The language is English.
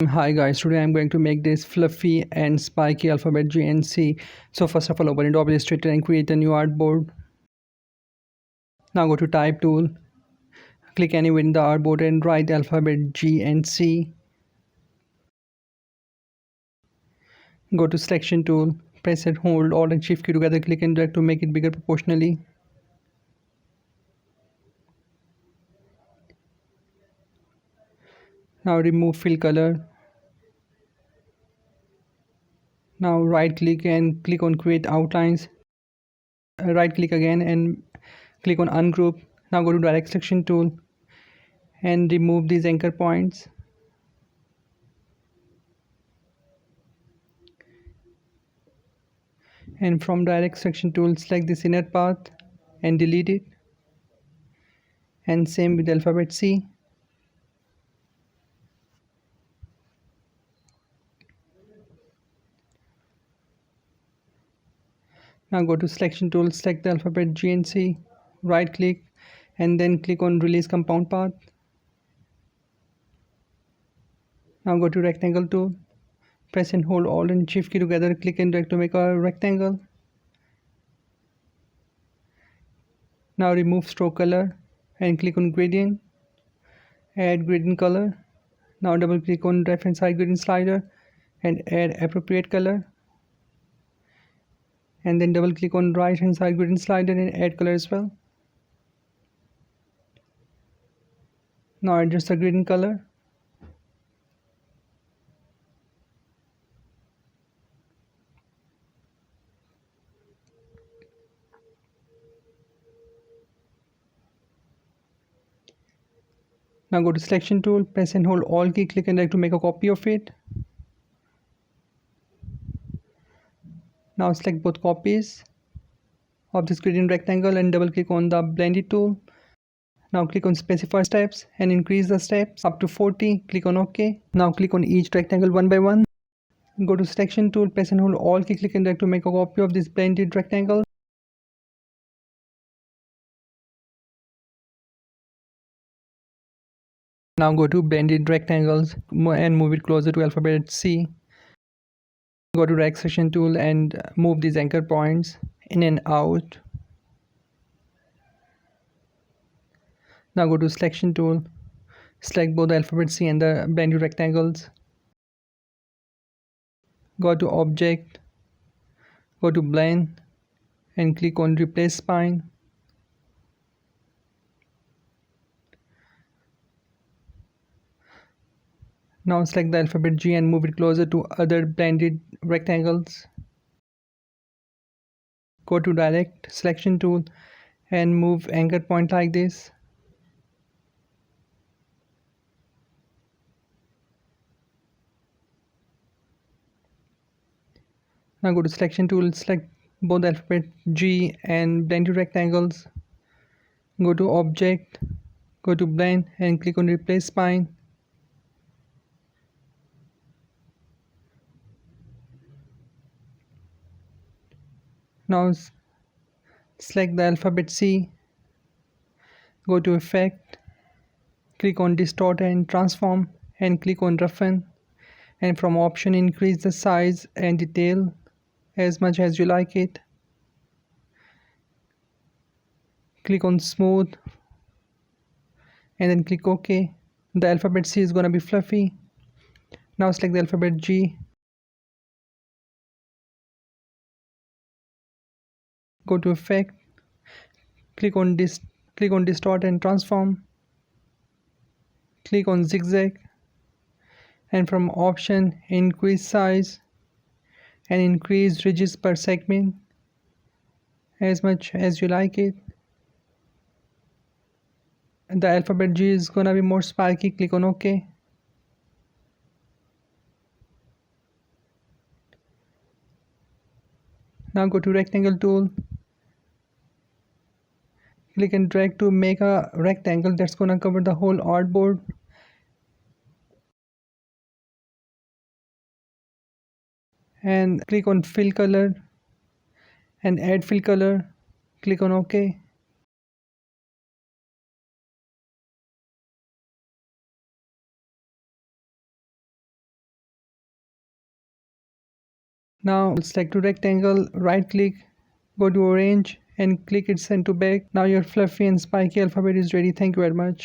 Hi guys, today I'm going to make this fluffy and spiky alphabet G and C. So first of all, open Adobe Illustrator and create a new artboard. Now go to type tool, click anywhere in the artboard and write alphabet G and C. Go to selection tool, press and hold Alt and Shift key together, click and drag to make it bigger proportionally. Now remove fill color. Now right click and click on create outlines. Right click again and click on ungroup. Now go to direct selection tool and remove these anchor points. And from direct selection tool, select this inner path and delete it. And same with alphabet C. Now go to selection tool, select the alphabet G and C, right click and then click on release compound path. Now go to rectangle tool, press and hold Alt and Shift key together, click and drag to make a rectangle. Now remove stroke color and click on gradient, add gradient color. Now double click on left hand side gradient slider and add appropriate color. And then double click on right hand side gradient slider and add color as well. Now adjust the gradient color. Now go to selection tool, press and hold Alt key, click and drag to make a copy of it. Now select both copies of this gradient rectangle and double click on the blended tool. Now click on specify steps and increase the steps up to 40. Click on OK. Now click on each rectangle one by one. Go to selection tool, press and hold Alt key, click and drag to make a copy of this blended rectangle. Now go to blended rectangles and move it closer to alphabet C. Go to direct selection tool and move these anchor points in and out. Now go to selection tool, select both the alphabet C and the blended rectangles. Go to object, go to blend and click on replace spine. Now select the alphabet G and move it closer to other blended rectangles. Go to direct selection tool and move anchor point like this. Now go to selection tool, select both the alphabet G and blended rectangles. Go to object, go to blend and click on replace spine. Now select the alphabet C, go to effect, click on distort and transform and click on roughen, and from option increase the size and detail as much as you like it. Click on smooth and then click OK. The alphabet C is gonna be fluffy. Now select the alphabet G, go to effect, click on distort and transform, click on zigzag, and from option increase size and increase ridges per segment as much as you like it. And the alphabet G is gonna be more spiky. Click on OK. Now go to rectangle tool, click and drag to make a rectangle that's gonna cover the whole artboard. And click on fill color and add fill color. Click on OK. Now select to rectangle, right click, go to orange and click it send to back. Now your fluffy and spiky alphabet is ready. Thank you very much.